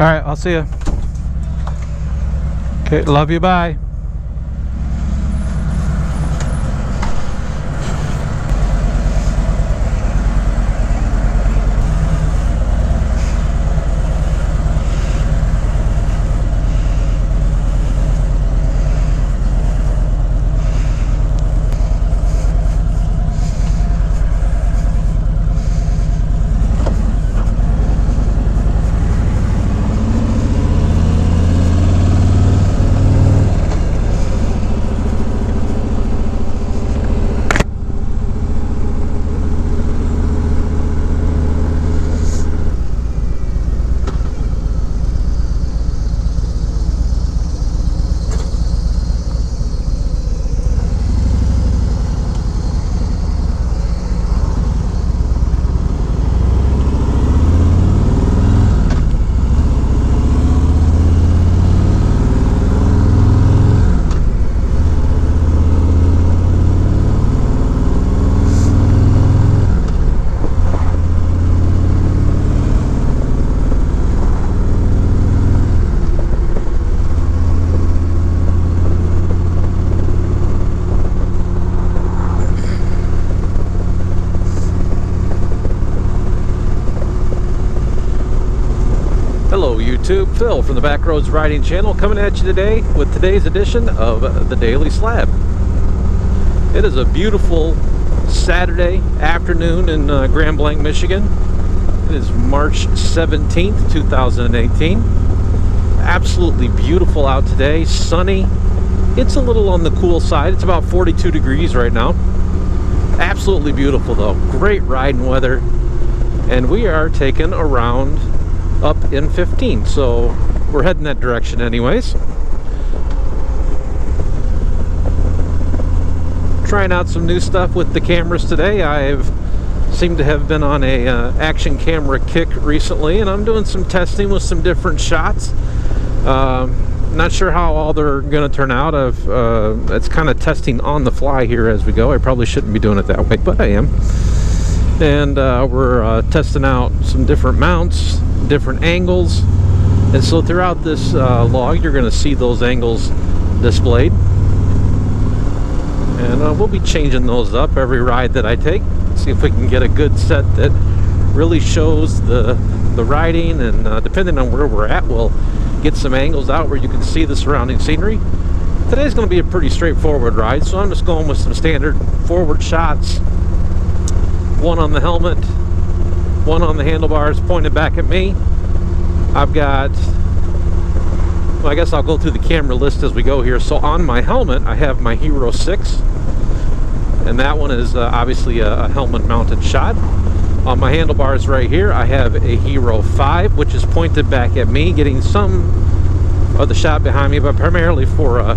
All right, I'll see you. Okay, love you, bye. Hello YouTube, Phil from the Backroads Riding Channel coming at you today with today's edition of the Daily Slab. It is a beautiful Saturday afternoon in Grand Blanc, Michigan. It is March 17th, 2018. Absolutely beautiful out today, sunny. It's a little on the cool side. It's about 42 degrees right now. Absolutely beautiful though. Great riding weather. And we are taking a round up in 15, so we're heading that direction anyways. Trying out some new stuff with the cameras today. I've seemed to have been on a action camera kick recently, and I'm doing some testing with some different shots. Not sure how all they're going to turn out. It's kind of testing on the fly here as we go. I probably shouldn't be doing it that way, but I am. And we're testing out some different mounts, different angles, and so throughout this log you're going to see those angles displayed, and we'll be changing those up every ride that I take. See if we can get a good set that really shows the riding, and depending on where we're at, we'll get some angles out where you can see the surrounding scenery. Today's going to be a pretty straightforward ride, so I'm just going with some standard forward shots, one on the helmet, one on the handlebars pointed back at me. I've got, well, I guess I'll go through the camera list as we go here. So on my helmet I have my Hero 6, and that one is obviously a helmet mounted shot. On my handlebars right here I have a Hero 5, which is pointed back at me, getting some of the shot behind me, but primarily for a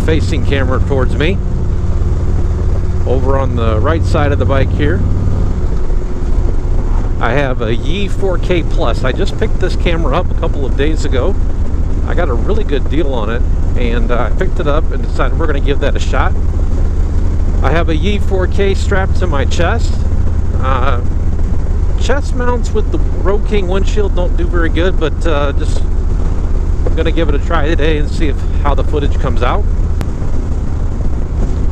facing camera towards me. Over on the right side of the bike here I have a Yi 4K Plus. I just picked this camera up a couple of days ago. I got a really good deal on it, and I picked it up and decided we're going to give that a shot. I have a Yi 4K strapped to my chest. Chest mounts with the Road King windshield don't do very good, but just going to give it a try today and see how the footage comes out.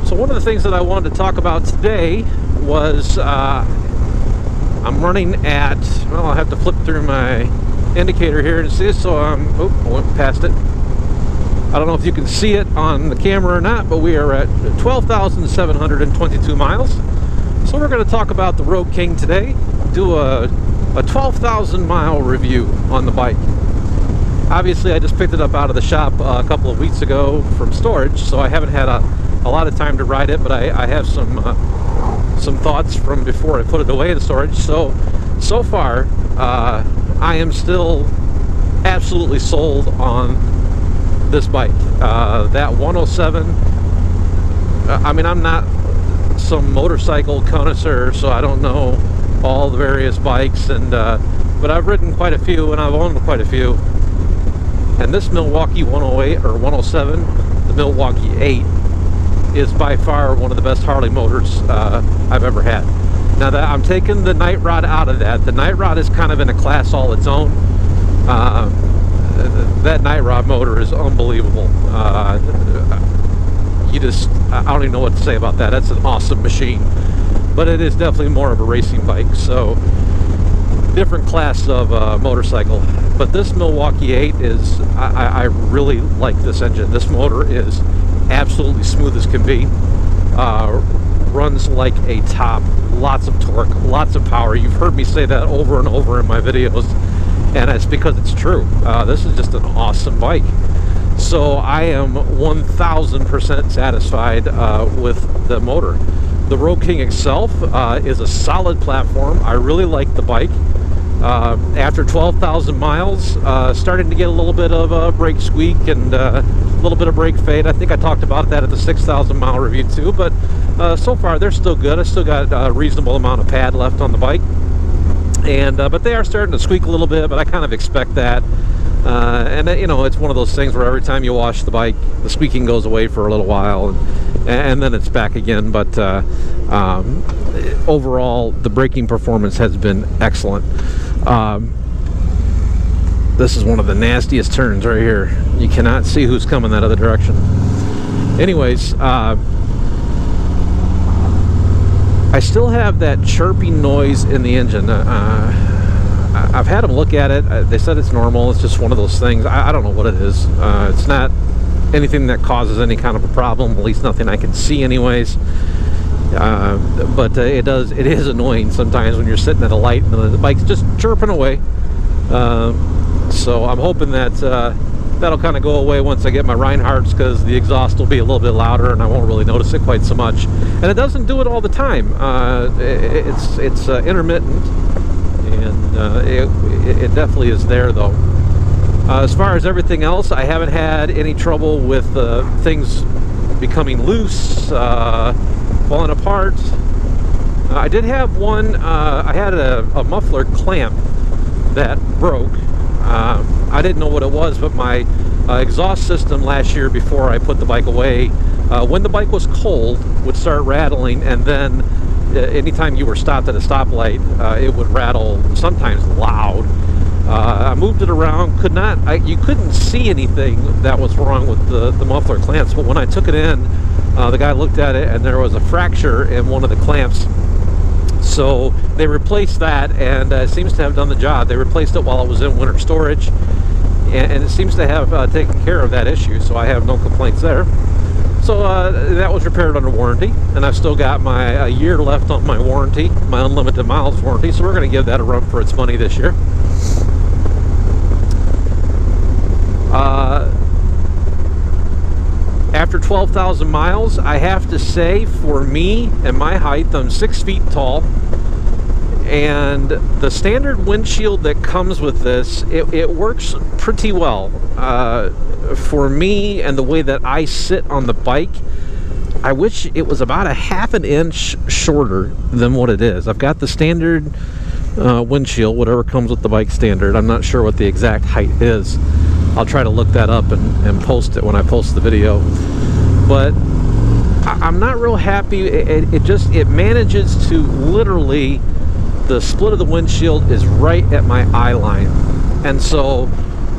So one of the things that I wanted to talk about today was I'm running at, well, I'll have to flip through my indicator here to see, so I went past it. I don't know if you can see it on the camera or not, but we are at 12,722 miles. So we're going to talk about the Road King today, do a 12,000 mile review on the bike. Obviously I just picked it up out of the shop a couple of weeks ago from storage, so I haven't had a lot of time to ride it, but I have some thoughts from before I put it away in storage. So far I am still absolutely sold on this bike. That 107, I mean, I'm not some motorcycle connoisseur, so I don't know all the various bikes, and but I've ridden quite a few and I've owned quite a few, and this Milwaukee 108 or 107, the Milwaukee 8, is by far one of the best Harley motors I've ever had. Now that I'm taking the Night Rod out of that, the Night Rod is kind of in a class all its own. that night rod motor is unbelievable. I don't even know what to say about that. That's an awesome machine, but it is definitely more of a racing bike, so different class of motorcycle. But this Milwaukee 8 is, I really like this engine. This motor is absolutely smooth as can be. Runs like a top, lots of torque, lots of power. You've heard me say that over and over in my videos, and it's because it's true. This is just an awesome bike. So I am 1000% satisfied with the motor. The Road King itself is a solid platform. I really like the bike. After 12,000 miles, starting to get a little bit of a brake squeak and a little bit of brake fade. I think I talked about that at the 6,000 mile review too, but so far they're still good. I still got a reasonable amount of pad left on the bike, and but they are starting to squeak a little bit, but I kind of expect that. And you know, it's one of those things where every time you wash the bike, the squeaking goes away for a little while, and then it's back again. But overall, the braking performance has been excellent. This is one of the nastiest turns right here. You cannot see who's coming that other direction. Anyways, I still have that chirping noise in the engine. I've had them look at it. They said it's normal. It's just one of those things. I don't know what it is. It's not anything that causes any kind of a problem, at least nothing I can see anyways. But it is annoying sometimes when you're sitting at a light and the bike's just chirping away. So I'm hoping that that'll kind of go away once I get my Reinhardts, because the exhaust will be a little bit louder and I won't really notice it quite so much. And it doesn't do it all the time. It's intermittent, and it definitely is there though. As far as everything else, I haven't had any trouble with things becoming loose, falling apart. I did have one. I had a muffler clamp that broke. I didn't know what it was, but my exhaust system last year, before I put the bike away, when the bike was cold, would start rattling, and then anytime you were stopped at a stoplight, it would rattle, sometimes loud. I moved it around, you couldn't see anything that was wrong with the muffler clamps, but when I took it in, the guy looked at it and there was a fracture in one of the clamps. So they replaced that, and it seems to have done the job. They replaced it while it was in winter storage, and it seems to have taken care of that issue, so I have no complaints there. So that was repaired under warranty, and I've still got a year left on my warranty, my unlimited miles warranty, so we're going to give that a run for its money this year. After 12,000 miles, I have to say, for me and my height, I'm 6 feet tall, and the standard windshield that comes with this, it works pretty well. For me and the way that I sit on the bike, I wish it was about a half an inch shorter than what it is. I've got the standard windshield, whatever comes with the bike standard. I'm not sure what the exact height is. I'll try to look that up and post it when I post the video. But I'm not real happy. It manages to literally, the split of the windshield is right at my eye line. And so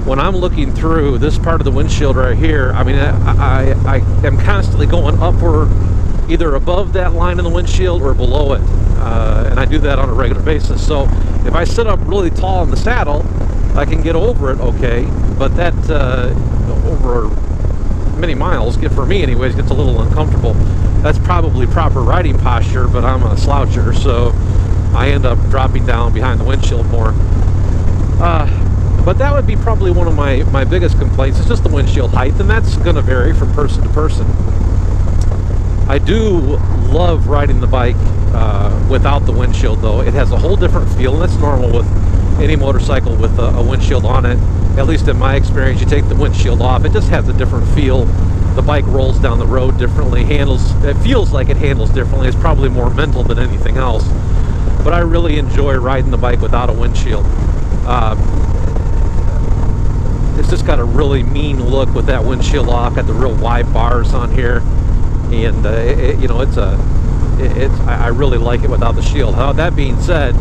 when I'm looking through this part of the windshield right here, I mean, I am constantly going upward, either above that line in the windshield or below it. And I do that on a regular basis. So if I sit up really tall in the saddle, I can get over it okay, but that over many miles, for me anyways, gets a little uncomfortable. That's probably proper riding posture, but I'm a sloucher, so I end up dropping down behind the windshield more. But that would be probably one of my biggest complaints, is just the windshield height, and that's going to vary from person to person. I do love riding the bike without the windshield though. It has a whole different feel, and that's normal with any motorcycle with a windshield on it. At least in my experience, you take the windshield off, it just has a different feel. The bike rolls down the road differently, it feels like it handles differently. It's probably more mental than anything else. But I really enjoy riding the bike without a windshield. It's just got a really mean look with that windshield off, got the real wide bars on here, and I really like it without the shield. That being said,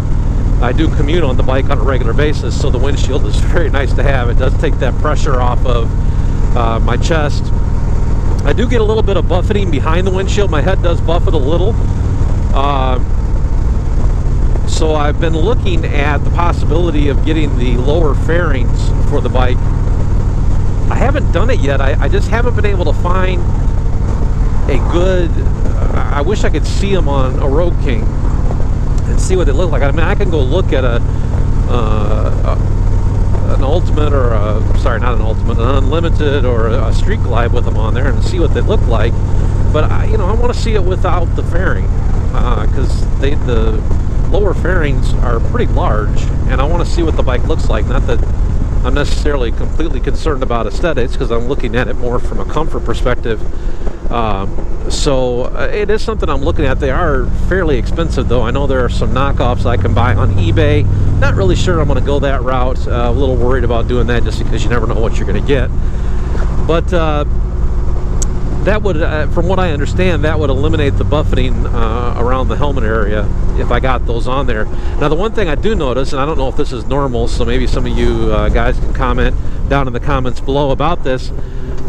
I do commute on the bike on a regular basis, so the windshield is very nice to have. It does take that pressure off of my chest. I do get a little bit of buffeting behind the windshield. My head does buffet a little. So I've been looking at the possibility of getting the lower fairings for the bike. I haven't done it yet. I just haven't been able to find a good... I wish I could see them on a Road King and see what they look like. I mean, I can go look at an Ultimate or sorry, not an Ultimate, an Unlimited or a Street Glide with them on there and see what they look like. But I want to see it without the fairing, because the lower fairings are pretty large, and I want to see what the bike looks like. Not that I'm necessarily completely concerned about aesthetics, because I'm looking at it more from a comfort perspective. So it is something I'm looking at. They are fairly expensive, though. I know there are some knockoffs I can buy on eBay. Not really sure I'm going to go that route. A little worried about doing that just because you never know what you're going to get. But that would, from what I understand, that would eliminate the buffeting around the helmet area if I got those on there. Now, the one thing I do notice, and I don't know if this is normal, so maybe some of you guys can comment down in the comments below about this,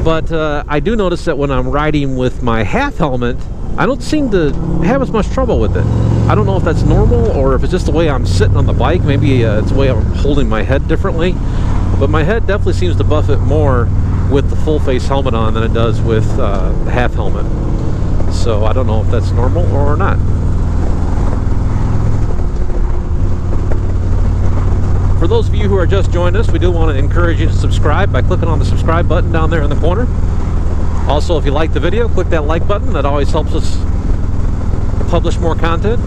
but I do notice that when I'm riding with my half helmet, I don't seem to have as much trouble with it. I don't know if that's normal or if it's just the way I'm sitting on the bike. Maybe it's the way I'm holding my head differently, but my head definitely seems to buffet more with the full face helmet on than it does with the half helmet. So I don't know if that's normal or not. For those of you who are just joining us, we do want to encourage you to subscribe by clicking on the subscribe button down there in the corner. Also, if you like the video, click that like button. That always helps us publish more content.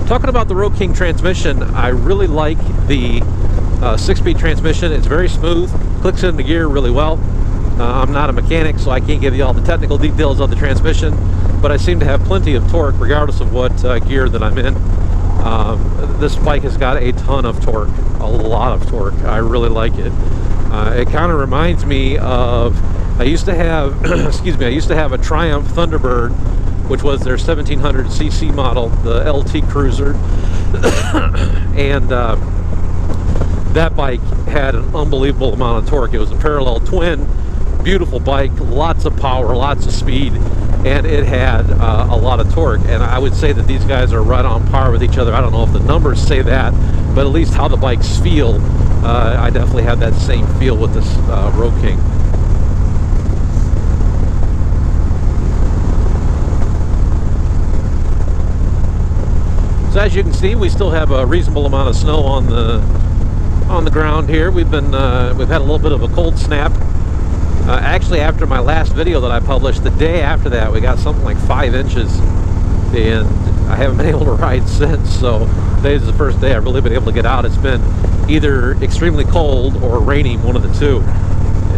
Talking about the Road King transmission, I really like the 6-speed transmission. It's very smooth, clicks into gear really well. I'm not a mechanic, so I can't give you all the technical details of the transmission, but I seem to have plenty of torque regardless of what gear that I'm in. This bike has got a ton of torque, a lot of torque. I really like it. It kind of reminds me of, I used to have, excuse me, I used to have a Triumph Thunderbird, which was their 1700cc model, the LT Cruiser, and that bike had an unbelievable amount of torque. It was a parallel twin, beautiful bike, lots of power, lots of speed, and it had a lot of torque. And I would say that these guys are right on par with each other. I don't know if the numbers say that, but at least how the bikes feel, I definitely have that same feel with this Road King. So as you can see, we still have a reasonable amount of snow on the ground here. We've had a little bit of a cold snap. Actually, after my last video that I published, the day after that, we got something like 5 inches, and I haven't been able to ride since. So today's the first day I've really been able to get out. It's been either extremely cold or raining, one of the two.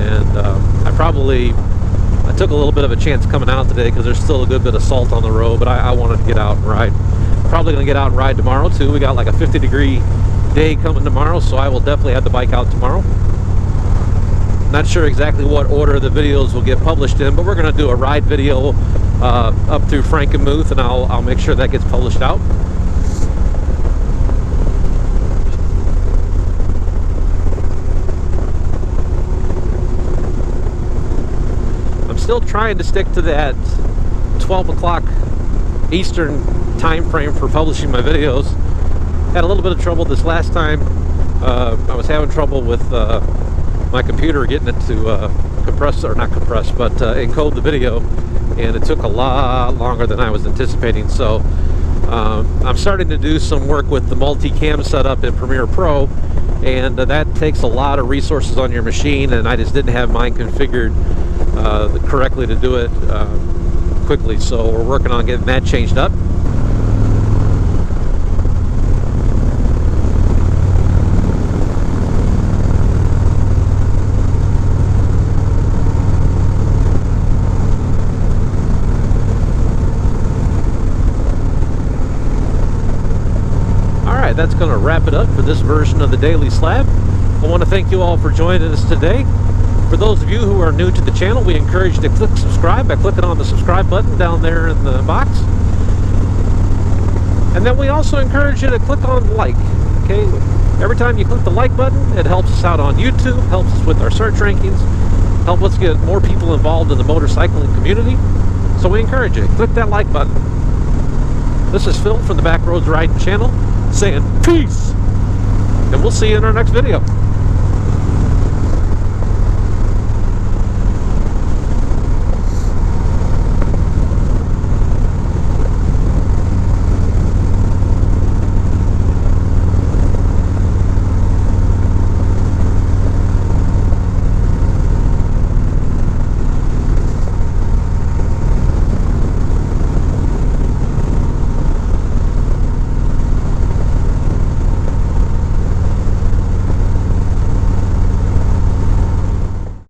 And I took a little bit of a chance coming out today because there's still a good bit of salt on the road, but I wanted to get out and ride. Probably going to get out and ride tomorrow too. We got like a 50-degree day coming tomorrow, so I will definitely have the bike out tomorrow. Not sure exactly what order the videos will get published in, but we're going to do a ride video up through Frankenmuth, and I'll make sure that gets published out. I'm still trying to stick to that 12 o'clock Eastern time frame for publishing my videos. Had a little bit of trouble this last time. I was having trouble with my computer getting it to compress, or not compress, but encode the video, and it took a lot longer than I was anticipating. So I'm starting to do some work with the multi-cam setup in Premiere Pro, and that takes a lot of resources on your machine, and I just didn't have mine configured correctly to do it quickly. So we're working on getting that changed up. That's going to wrap it up for this version of the Daily Slab. I want to thank you all for joining us today. For those of you who are new to the channel, we encourage you to click subscribe by clicking on the subscribe button down there in the box. And then we also encourage you to click on like. Okay, every time you click the like button, it helps us out on YouTube, helps us with our search rankings, helps us get more people involved in the motorcycling community. So we encourage you, click that like button. This is Phil from the Back Roads Riding channel saying peace, and we'll see you in our next video.